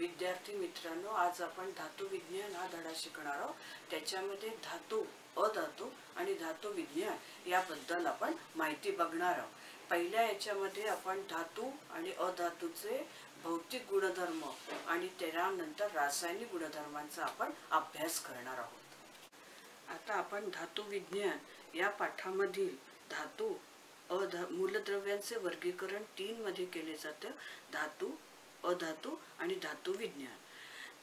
विद्यार्थी मित्रांनो, आज आपण धातू विज्ञान हा धडा शिकणार आहोत। त्याच्यामध्ये धातू, अधातू आणि धातू विज्ञान याबद्दल आपण माहिती बघणार आहोत। पहिल्या याच्यामध्ये आपण धातू आणि अधातूचे भौतिक गुणधर्म आणि त्यानंतर रासायनिक गुणधर्मांचा आपण अभ्यास करणार आहोत। आता आपण धातू विज्ञान या पाठामधील धातू मूलद्रव्यांचे वर्गीकरण 3 मध्ये केले जाते, धातू, अधातू आणि धातू विज्ञान।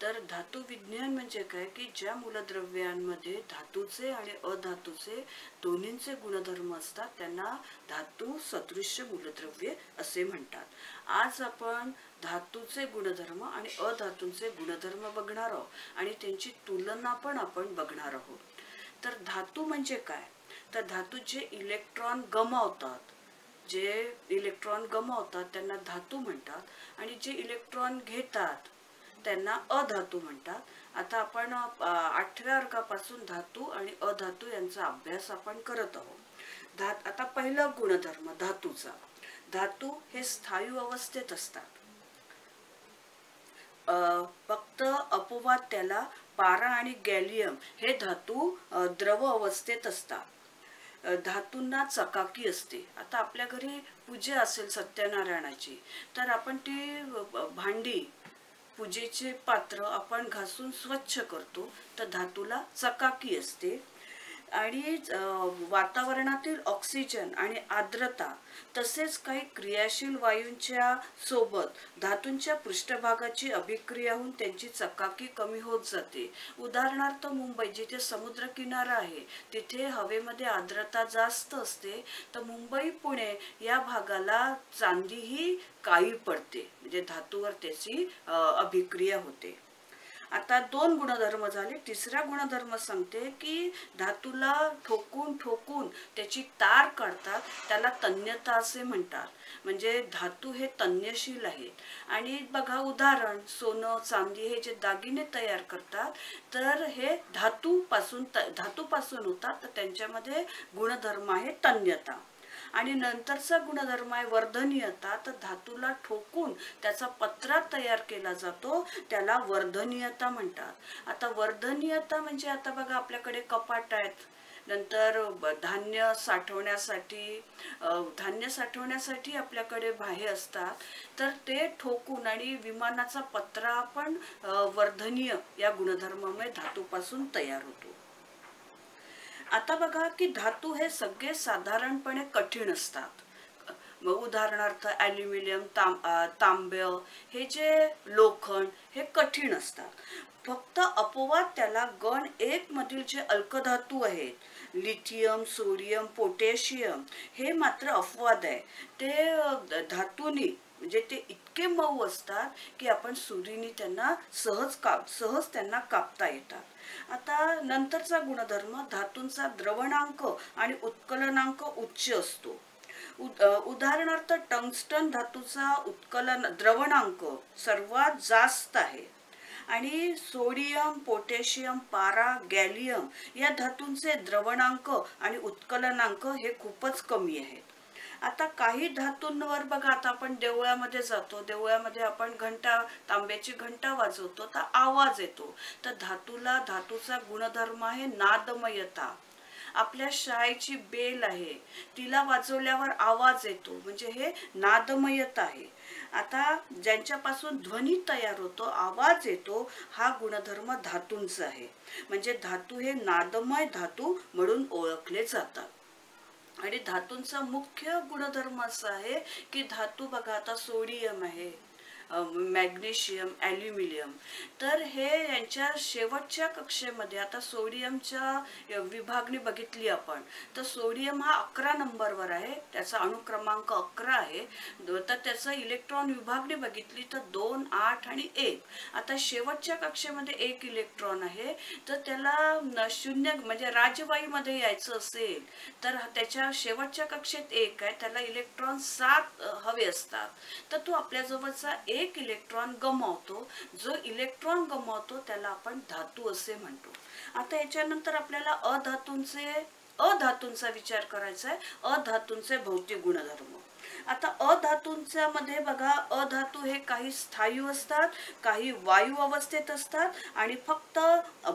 तर धातू विज्ञान म्हणजे काय की ज्या मूलद्रव्यांमध्ये धातूचे आणि अधातूचे दोन्हींचे गुणधर्म असतात त्यांना धातू सदृश्य मूलद्रव्ये असे म्हणतात। आज आपण धातूचे गुणधर्म आणि अधातूचे गुणधर्म बघणार आहोत आणि त्यांची तुलना पण आपण बघणार आहोत। तर धातू म्हणजे काय? तर धातू जे इलेक्ट्रॉन गमावतात, त्यांना धातू म्हणतात आणि जे इलेक्ट्रॉन घेतात त्यांना अधातू म्हणतात। आता आपण 8व्या वर्गापासून धातू आणि अधातू यांचा अभ्यास आपण करत आहोत। आता पहिला गुणधर्म धातूचा। धातू हे स्थायू अवस्थेत असतात। फक्त अपवाद त्याला पारा आणि गॅलियम हे धातू द्रव अवस्थेत असतात। धातूंना चकाकी असते। आता आपल्या घरी पूजा असेल सत्यनारायणाची, तर आपण ती भांडी, पूजेचे पात्र आपण घासून स्वच्छ करतो, तर धातूला चकाकी असते। आणि वातावरणातील ऑक्सिजन आणि आर्द्रता तसेच काही क्रियाशील वायूंच्या सोबत धातूंच्या पृष्ठभागाची अभिक्रिया होऊन त्यांची चकाकी कमी होत जाते। उदाहरणार्थ मुंबई, जिथे समुद्र किनारा आहे तिथे हवेमध्ये आर्द्रता जास्त असते, तर मुंबई पुणे या भागाला चांदी ही काळी पडते, म्हणजे धातूवर त्याची अभिक्रिया होते। आता 2 गुणधर्म झाले। तिसरा गुणधर्म सांगते की धातूला ठोकून त्याची तार काढतात, त्याला तन्यता असे म्हणतात। म्हणजे धातू हे तन्यशील आहेत। आणि बघा उदाहरण, सोनं, चांदी हे जे दागिने तयार करतात तर हे धातूपासून होतात, तर त्यांच्यामध्ये गुणधर्म आहे तन्यता। आणि नंतरचा गुणधर्म आहे वर्धनीयता। तर धातूला ठोकून त्याचा पत्रा तयार केला जातो, त्याला वर्धनीयता म्हणतात। आता वर्धनीयता म्हणजे आता बघा आपल्याकडे कपाट आहेत, नंतर धान्य साठवण्यासाठी आपल्याकडे बाहे असतात, तर ते ठोकून आणि विमानाचा पत्रा पण वर्धनीय या गुणधर्मामुळे धातूपासून तयार होतो। आता बघा की धातू हे सगळे साधारणपणे कठीण असतात। उदाहरणार्थ ॲल्युमिनियम, तांबे हे जे लोखंड हे कठीण असतात। फक्त अपवाद त्याला गण 1 मधील जे अल्कधातू आहेत, लिथियम, सोडियम, पोटॅशियम, हे मात्र अपवाद आहे। ते धातूनी म्हणजे ते इतके मऊ असतात की आपण सुरीने त्यांना सहज त्यांना कापता येतात। आता नंतरचा गुणधर्म धातूंचा द्रवणांक आणि उत्कलनांक उच्च असतो। उदाहरणार्थ टंगस्टन धातूचा द्रवणांक सर्वात जास्त आहे आणि सोडियम, पोटॅशियम, पारा, गॅलियम या धातूंचे द्रवणांक आणि उत्कलनांक हे खूपच कमी आहेत। आता काही धातूंवर बघा, आता आपण देवळामध्ये जातो, देवळामध्ये आपण तांब्याची घंटा वाजवतो तर आवाज येतो, तर धातूचा गुणधर्म आहे नादमयता। आपल्या शाळेची बेल आहे, तिला वाजवल्यावर आवाज येतो, म्हणजे हे नादमयता आहे। आता ज्यांच्यापासून ध्वनी तयार होतो, आवाज येतो, हा गुणधर्म धातूंचा आहे। म्हणजे धातू हे नादमय धातू म्हणून ओळखले जातात। आणि धातूंचा मुख्य गुणधर्म असा आहे की धातू बघा, आता सोडियम आहे, मॅग्नेशियम, ॲल्युमिनियम, तर हे यांच्या शेवटच्या कक्षेमध्ये आता सोडियमच्या विभागणी बघितली आपण, तर सोडियम हा 11 नंबरवर आहे, त्याचा अणुक्रमांक 11 आहे। तर त्याचं इलेक्ट्रॉन विभागणी बघितली तर 2, 8 आणि 1। आता शेवटच्या कक्षेमध्ये 1 इलेक्ट्रॉन आहे, तर त्याला 0 म्हणजे राजवायूमध्ये यायचं असेल तर त्याच्या शेवटच्या कक्षेत 1 आहे, त्याला इलेक्ट्रॉन 7 हवे असतात, तर तो आपल्याजवळचा 1 इलेक्ट्रॉन गमावतो। जो इलेक्ट्रॉन गमावतो त्याला आपण धातू असे म्हणतो। आता याच्यानंतर आपल्याला अधातूंचे अधातूंचा विचार करायचा आहे, अधातूंचे भौतिक गुणधर्म. आता अधातूंच्या मध्ये बघा, अधातू हे काही स्थायू असतात, काही वायू अवस्थेत असतात, आणि फक्त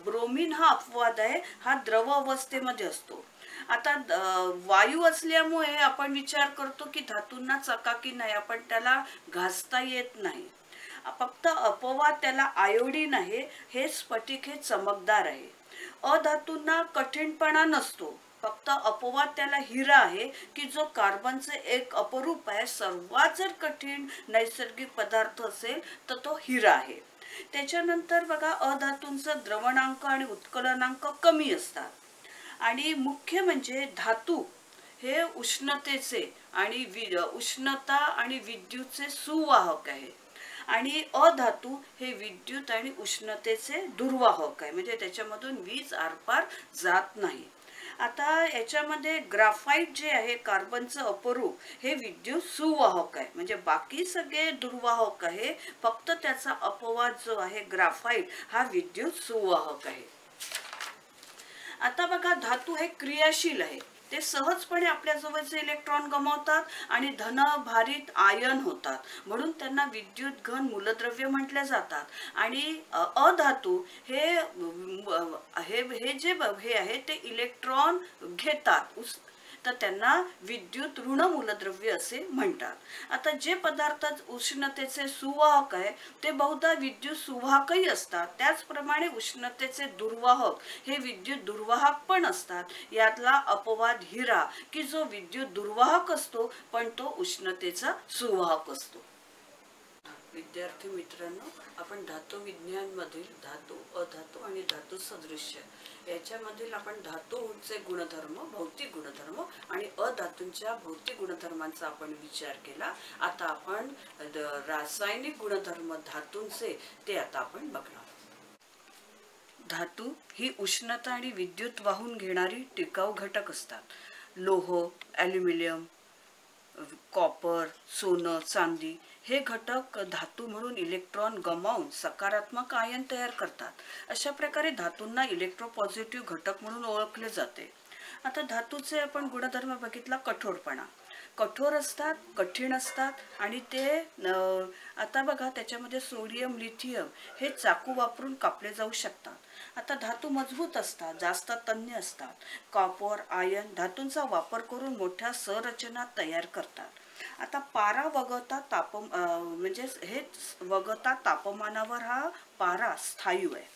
ब्रोमीन हा अपवाद आहे, हा द्रव अवस्थेमध्ये असतो. आता वायू असल्यामुळे आपण विचार करतो की धातूंना चकाकी नाही, आपण त्याला घासता येत नाही. फक्त अपवाद त्याला आयोडीन आहे, हे स्फटिक हे चमकदार आहे. अधातूंना कठीणपणा नसतो, फक्त अपवाद त्याला हिरा आहे, की जो कार्बनचे एक अपरूप आहे. सर्वात जर कठीण नैसर्गिक पदार्थ असेल तर तो हिरा आहे. त्याच्यानंतर बघा, अधातूंचा द्रवणांक आणि उत्कलनांक कमी असतात. आणि मुख्य म्हणजे धातू हे उष्णतेचे आणि उष्णता आणि विद्युतचे सुवाहक आहे, आणि अधातू हे विद्युत आणि उष्णतेचे दुर्वाहक आहे, म्हणजे त्याच्यामधून वीज आरपार जात नाही. आता याच्यामध्ये ग्राफाईट जे आहे, कार्बनचं अपरूप, हे विद्युत सुवाहक आहे, म्हणजे बाकी सगळे दुर्वाहक आहे, फक्त त्याचा अपवाद जो आहे ग्राफाईट हा विद्युत सुवाहक आहे. आता बघा, धातू हे क्रियाशील आहे, ते सहजपणे आपल्या जवळचे इलेक्ट्रॉन गमावतात आणि धनभारित आयन होतात, म्हणून त्यांना विद्युत घन मूलद्रव्य म्हटले जातात. आणि अधातू हे जे हे आहे ते इलेक्ट्रॉन घेतात, तर त्यांना विद्युत ऋण मूलद्रव्य असे म्हणतात. आता जे पदार्थ उष्णतेचे सुवाहक आहे ते बहुधा विद्युत सुवाहकही असतात, त्याचप्रमाणे उष्णतेचे दुर्वाहक हे विद्युत दुर्वाहक पण असतात. यातला अपवाद हिरा, की जो विद्युत दुर्वाहक असतो पण तो उष्णतेचा सुवाहक असतो. विद्यार्थी मित्रांनो, आपण धातू विज्ञान मधील धातू, अधातू आणि धातू सदृश्य याच्यामधील आपण धातूचे गुणधर्म, भौतिक गुणधर्म आणि अधातूंच्या भौतिक गुणधर्मांचा आपण विचार केला. आता आपण रासायनिक गुणधर्म धातूंचे ते आता आपण बघणार. धातू ही उष्णता आणि विद्युत वाहून घेणारी टिकाऊ घटक असतात. लोह, ॲल्युमिनियम, कॉपर, सोनं, चांदी हे घटक धातू म्हणून इलेक्ट्रॉन गमावून सकारात्मक आयन तयार करतात. अशा प्रकारे धातूंना इलेक्ट्रोपॉझिटिव्ह घटक म्हणून ओळखले जाते. आता धातूचे आपण गुणधर्म बघितला. कठोरपणा, कठोर असतात, कठीण असतात, आणि ते आता बघा, त्याच्यामध्ये सोडियम, लिथियम हे चाकू वापरून कापले जाऊ शकतात. आता धातू मजबूत असतात, जास्त तन्य असतात. कॉपर, आयन धातूंचा वापर करून मोठ्या संरचना तयार करतात. आता पारा वगळता म्हणजे हे वगळता तापमानावर हा पारा स्थायू आहे.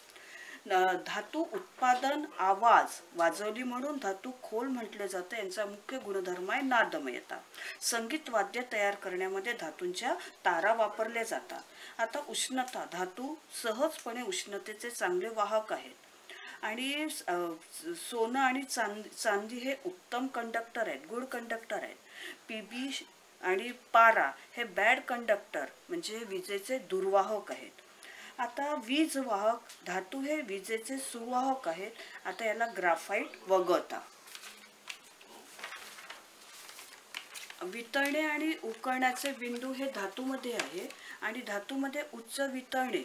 धातू उत्पादन, आवाज वाजवली म्हणून धातू खोल म्हटले जाते. यांचा मुख्य गुणधर्म आहे नादमयता. संगीत वाद्य तयार करण्यामध्ये धातूंच्या तारा वापरल्या जातात. आता उष्णता, धातू सहजपणे उष्णतेचे चांगले वाहक आहेत. आणि सोनं आणि चांदी हे उत्तम कंडक्टर आहेत, गुड कंडक्टर आहेत. पीबी आणि पारा हे बॅड कंडक्टर म्हणजे विजेचे दुर्वाहक आहेत. आता वीज वाहक, धातू हे विजेचे सुवाहक आहेत. आता याला ग्राफाईट वगळता. वितळणे आणि उकळण्याचे बिंदू हे धातूमध्ये आहे, आणि धातूमध्ये उच्च वितळणे,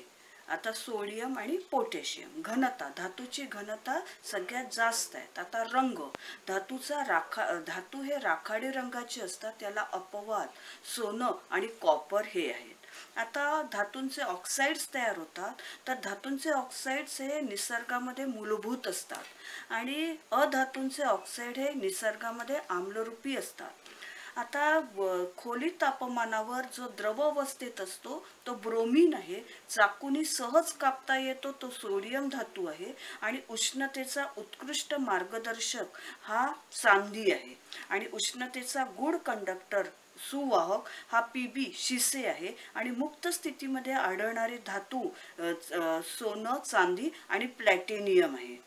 आता सोडियम आणि पोटॅशियम. घनता, धातूची घनता सगळ्यात जास्त आहे. आता रंग, धातू हे राखाडी रंगाचे असतात, त्याला अपवाद सोनं आणि कॉपर हे आहेत. आता धातूंचे ऑक्साइड्स तयार होतात, तर धातूंचे ऑक्साइड्स हे निसर्गामध्ये मूलभूत असतात, आणि अधातूंचे ऑक्साइड हे निसर्गामध्ये आम्लरूपी असतात. आता खोली तापमानावर जो द्रव अवस्थेत असतो तो ब्रोमीन आहे, चाकूनी सहज कापता येतो तो सोडियम धातू आहे, आणि उष्णतेचा उत्कृष्ट मार्गदर्शक हा चांदी आहे, आणि उष्णतेचा गुड कंडक्टर सुवाहक हा पीबी शिसे आहे, आणि मुक्त स्थितीमध्ये आढळणारे धातू सोनं, चांदी आणि प्लॅटिनियम आहे.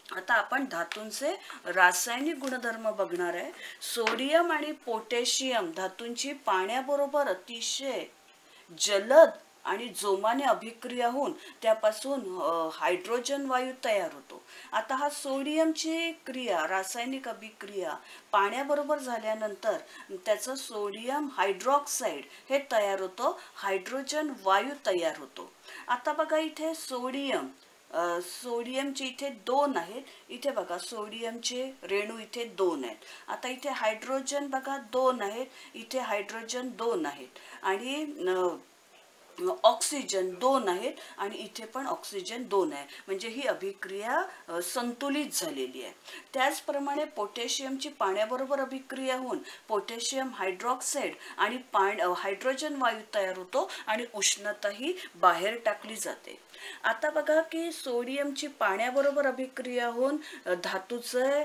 आता आपण धातूंचे रासायनिक गुणधर्म बघणार आहे. सोडियम आणि पोटॅशियम धातूंची पाण्याबरोबर अतिशय जलद आणि जोमाने अभिक्रिया होऊन त्यापासून हायड्रोजन वायू तयार होतो. आता हा सोडियमची क्रिया, रासायनिक अभिक्रिया पाण्याबरोबर झाल्यानंतर त्याचं सोडियम हायड्रॉक्साईड हे तयार होतं, हायड्रोजन वायू तयार होतो. आता बघा, इथे सोडियम सोडियमचे इथे 2 आहेत. इथे बघा सोडियमचे रेणू इथे 2 आहेत. आता इथे हायड्रोजन बघा 2 आहेत. इथे हायड्रोजन 2 आहेत आणि ऑक्सिजन 2 आहेत आणि इथे पण ऑक्सिजन 2 आहे. म्हणजे ही अभिक्रिया संतुलित झालेली आहे. त्याचप्रमाणे पोटॅशियमची पाण्याबरोबर अभिक्रिया होऊन पोटॅशियम हायड्रॉक्साईड आणि हायड्रोजन वायू तयार होतो आणि उष्णताही बाहेर टाकली जाते. आता बघा की सोडियमची पाण्याबरोबर अभिक्रिया होऊन धातूचं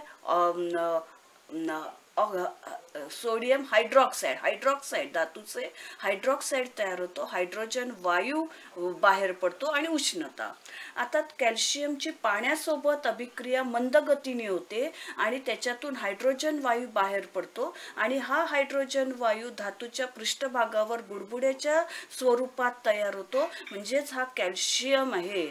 सोडियम हायड्रॉक्साईड धातूचे हायड्रॉक्साईड तयार होतो. हायड्रोजन वायू बाहेर पडतो आणि उष्णता. आता कॅल्शियमची पाण्यासोबत अभिक्रिया मंद गतीने होते आणि त्याच्यातून हायड्रोजन वायू बाहेर पडतो आणि हा हायड्रोजन वायू धातूच्या पृष्ठभागावर बुडबुड्याच्या स्वरूपात तयार होतो. म्हणजेच हा कॅल्शियम आहे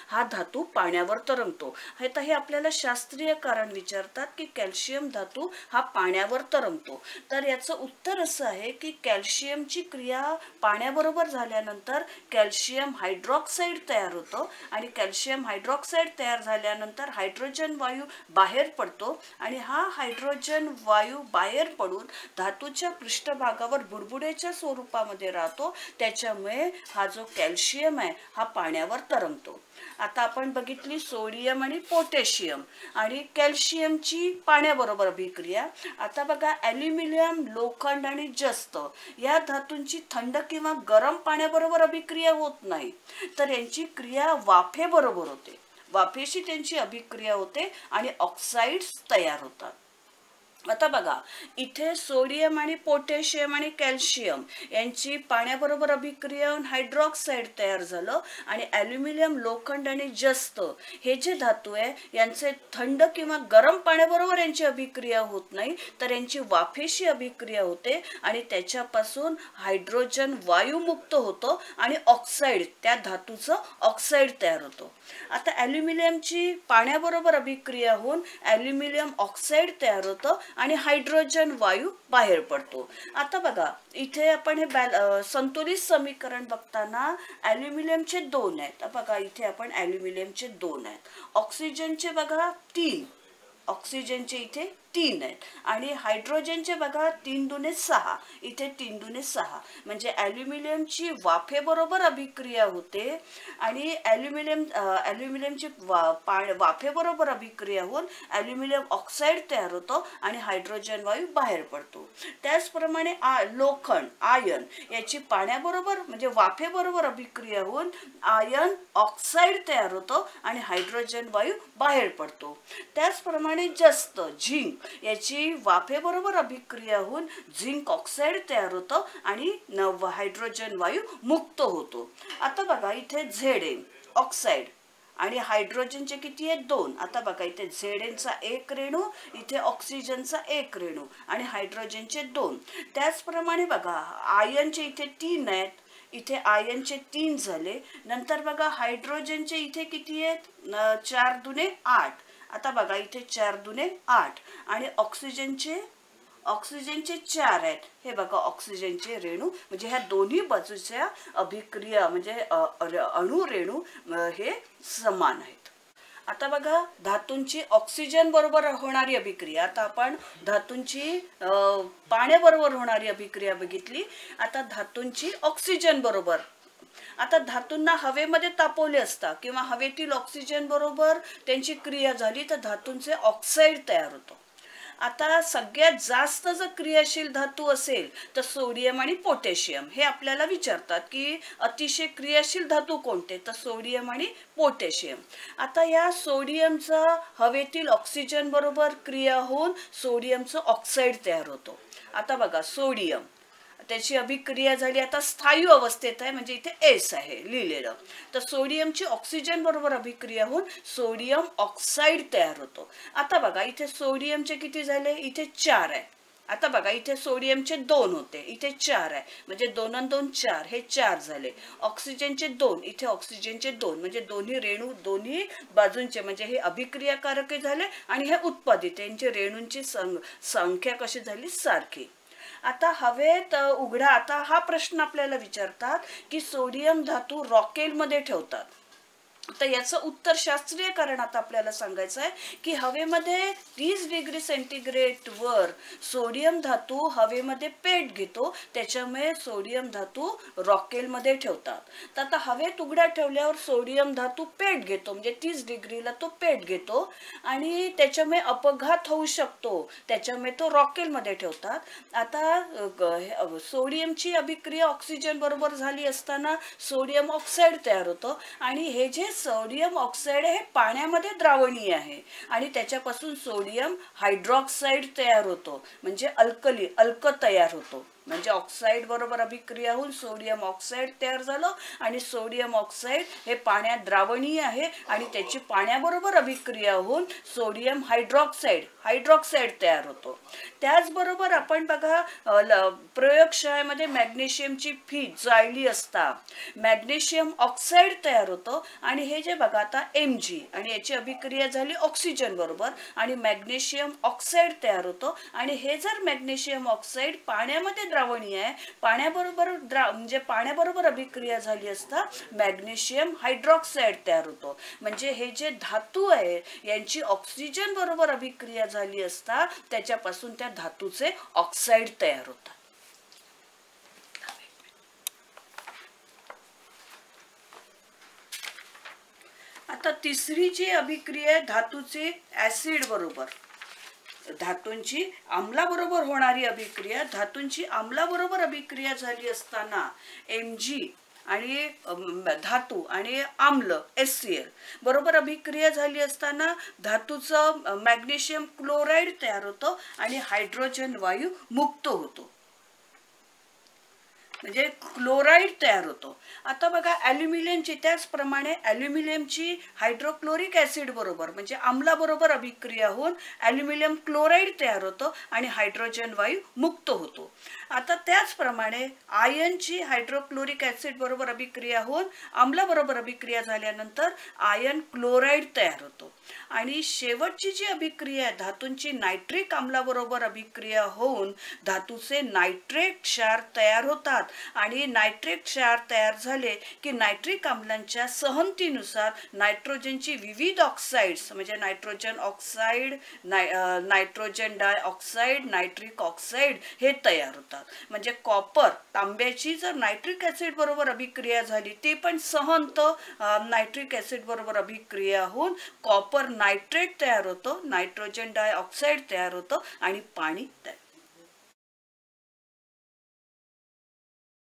हा धातू पाण्यावर तरंगतो. हे आपल्याला शास्त्रीय कारण विचारतात की कॅल्शियम धातू हा पाण्यावर तरंगतो. तर याचं उत्तर असं आहे की कॅल्शियमची क्रिया पाण्याबरोबर झाल्यानंतर कॅल्शियम हायड्रॉक्साईड तयार होतो आणि कॅल्शियम हायड्रॉक्साईड तयार झाल्यानंतर हायड्रोजन वायू बाहेर पडतो आणि हा हायड्रोजन वायू बाहेर पडून धातूच्या पृष्ठभागावर बुडबुड्याच्या स्वरूपामध्ये राहतो. त्याच्यामुळे हा जो कॅल्शियम आहे हा पाण्यावर तरंगतो. आता आपण बघितली सोडियम आणि पोटॅशियम आणि कॅल्शियमची पाण्याबरोबर अभिक्रिया. आता बघा ॲल्युमिनियम, लोखंड आणि जस्त या धातूंची थंड किंवा गरम पाण्याबरोबर अभिक्रिया होत नाही, तर यांची क्रिया वाफेबरोबर होते. वाफेशी त्यांची अभिक्रिया होते आणि ऑक्साईड्स तयार होतात. आता बघा इथे सोडियम आणि पोटॅशियम आणि कॅल्शियम यांची पाण्याबरोबर अभिक्रिया होऊन हायड्रॉक्साईड तयार झालं आणि ॲल्युमिनियम, लोखंड आणि जस्त हे जे धातू आहे यांचे थंड किंवा गरम पाण्याबरोबर यांची अभिक्रिया होत नाही, तर यांची वाफेशी अभिक्रिया होते आणि त्याच्यापासून हायड्रोजन वायू मुक्त होतो आणि ऑक्साईड त्या धातूचं ऑक्साईड तयार होतो. आता ॲल्युमिनियमची पाण्याबरोबर अभिक्रिया होऊन ॲल्युमिनियम ऑक्साईड तयार होतं आणि हायड्रोजन वायू बाहेर पडतो. आता बघा इथे आपण हे संतुलित समीकरण बघताना ॲल्युमिनियमचे 2 आहेत. बघा इथे आपण ॲल्युमिनियमचे 2 आहेत. ऑक्सिजनचे बघा 3, ऑक्सिजनचे इथे 3 आहेत आणि हायड्रोजनचे बघा 3 दुने 6, इथे 3 दुने 6. म्हणजे ॲल्युमिनियमची वाफेबरोबर अभिक्रिया होते आणि ॲल्युमिनियमची वाफेबरोबर अभिक्रिया होऊन ॲल्युमिनियम ऑक्साईड तयार होतो आणि हायड्रोजन वायू बाहेर पडतो. त्याचप्रमाणे लोखंड आयन याची पाण्याबरोबर म्हणजे वाफेबरोबर अभिक्रिया होऊन आयन ऑक्साईड तयार होतो आणि हायड्रोजन वायू बाहेर पडतो. त्याचप्रमाणे जस्त झिंक याची वाफेबरोबर अभिक्रिया होऊन झिंक ऑक्साईड तयार होतं आणि हायड्रोजन वायू मुक्त होतो. आता बघा इथे Zn ऑक्साईड आणि हायड्रोजनचे किती आहेत 2. आता बघा इथे Znचा 1 रेणू, इथे ऑक्सिजनचा 1 रेणू आणि हायड्रोजनचे 2. त्याचप्रमाणे बघा आयनचे इथे 3 आहेत, इथे आयनचे 3 झाले. नंतर बघा हायड्रोजनचे इथे किती आहेत 4 दुने 8. आता बघा इथे 4 दुने 8 आणि ऑक्सिजनचे 4 आहेत. हे बघा ऑक्सिजनचे रेणू म्हणजे ह्या दोन्ही बाजूच्या अभिक्रिया म्हणजे अणु रेणू हे समान आहेत. आता बघा धातूंची ऑक्सिजन बरोबर होणारी अभिक्रिया. आता आपण धातूंची पाण्याबरोबर होणारी अभिक्रिया बघितली. आता धातूंची ऑक्सिजन बरोबर. आता धातूंना हवेमध्ये तापवले असता किंवा हवेतील ऑक्सिजन बरोबर त्यांची क्रिया झाली तर धातूंचे ऑक्साईड तयार होतो. आता सगळ्यात जास्त जर क्रियाशील धातू असेल तर सोडियम आणि पोटॅशियम. हे आपल्याला विचारतात की अतिशय क्रियाशील धातू कोणते, तर सोडियम आणि पोटॅशियम. आता या सोडियमचा हवेतील ऑक्सिजन बरोबर क्रिया होऊन सोडियमचं ऑक्साईड तयार होतो. आता बघा सोडियम त्याची अभिक्रिया झाली, आता स्थायू अवस्थेत आहे म्हणजे इथे एस आहे लिहिलेलं. तर सोडियमची ऑक्सिजन बरोबर अभिक्रिया होऊन सोडियम ऑक्साईड तयार होतो. आता बघा इथे सोडियमचे किती झाले, इथे 4 आहे. आता बघा इथे सोडियमचे 2 होते, इथे 4 आहे म्हणजे 2 आणि 2 4, हे 4 झाले. ऑक्सिजनचे 2, इथे ऑक्सिजनचे 2 म्हणजे दोन्ही रेणू दोन्ही बाजूंचे म्हणजे हे अभिक्रियाकारक झाले आणि हे उत्पादित यांचे रेणूंची संख्या कशी झाली सारखी. आता हवेत उघडा. आता हा प्रश्न आपल्याला विचारतात की सोडियम धातू रॉकेलमध्ये ठेवतात तर याचं उत्तर शास्त्रीय कारण आता आपल्याला सांगायचं आहे की हवेमध्ये 30 डिग्री सेंटीग्रेड वर सोडियम धातू हवेमध्ये पेट घेतो, त्याच्यामुळे सोडियम धातू रॉकेलमध्ये ठेवतात. तर आता हवेत उघड्या ठेवल्यावर सोडियम धातू पेट घेतो, म्हणजे 30 डिग्रीला तो पेट घेतो आणि त्याच्यामुळे अपघात होऊ शकतो, त्याच्यामुळे तो रॉकेलमध्ये ठेवतात. आता सोडियमची अभिक्रिया ऑक्सिजन बरोबर झाली असताना सोडियम ऑक्साईड तयार होतो आणि हे जे सोडियम ऑक्साईड हे पाण्यामध्ये द्रावणीय आहे आणि त्याच्यापासून सोडियम हायड्रॉक्साईड तयार होतो, म्हणजे अल्क तयार होतो. म्हणजे ऑक्साईड बरोबर अभिक्रिया होऊन सोडियम ऑक्साईड तयार झालं आणि सोडियम ऑक्साईड हे पाण्यात द्रावणीय आहे आणि त्याची पाण्याबरोबर अभिक्रिया होऊन सोडियम हायड्रॉक्साईड तयार होतो. त्याचबरोबर आपण बघा प्रयोगशाळेमध्ये मॅग्नेशियमची फीज जाळली असता मॅग्नेशियम ऑक्साईड तयार होतो आणि हे जे बघा आता Mg आणि याची अभिक्रिया झाली ऑक्सिजन बरोबर आणि मॅग्नेशियम ऑक्साईड तयार होतो आणि हे जर मॅग्नेशियम ऑक्साईड पाण्यामध्ये द्रावणीय आहे, म्हणजे पाण्याबरोबर अभिक्रिया झाली असता मॅग्नेशियम हायड्रॉक्साईड तयार होतो. म्हणजे हे जे धातू आहे यांची ऑक्सिजन बरोबर अभिक्रिया झाली असता त्याच्यापासून त्या धातूचे ऑक्साईड तयार होतात. आता तिसरी जी अभिक्रिया आहे धातूचे ऍसिड बरोबर, धातूंची आम्लाबरोबर होणारी अभिक्रिया, धातूंची आम्लाबरोबर अभिक्रिया झाली असताना Mg आणि धातू आणि आम्ल HCl बरोबर अभिक्रिया झाली असताना धातूचं मॅग्नेशियम क्लोराईड तयार होतो आणि हायड्रोजन वायू मुक्त होतो, म्हणजे क्लोराईड तयार होतो. आता बघा ॲल्युमिनियमची त्याचप्रमाणे ॲल्युमिनियमची हायड्रोक्लोरिक ऍसिड बरोबर म्हणजे आम्लाबरोबर अभिक्रिया होऊन ॲल्युमिनियम क्लोराईड तयार होतो आणि हायड्रोजन वायू मुक्त होतो. आता त्याचप्रमाणे आयनची हायड्रोक्लोरिक ऍसिड बरोबर अभिक्रिया होऊन आम्लाबरोबर अभिक्रिया झाल्यानंतर आयन क्लोराईड तयार होतो आणि शेवटची जी अभिक्रिया आहे धातूंची नायट्रिक आम्लाबरोबर अभिक्रिया होऊन धातूचे नायट्रेट क्षार तयार होतात आणि नायट्रेट क्षार तयार झाले की नायट्रिक आम्लांच्या सहमतीनुसार नायट्रोजनची विविध ऑक्साइड्स म्हणजे nitrogen oxide, nitrogen dioxide, nitric oxide हे तयार होतात. म्हणजे कॉपर तांब्याची जर नायट्रिक ऍसिड बरोबर अभिक्रिया झाली ती पण सहंत नायट्रिक ऍसिड बरोबर अभिक्रिया होऊन कॉपर नायट्रेट तयार होतो, नायट्रोजन डायऑक्साईड तयार होतो आणि पाणी तयार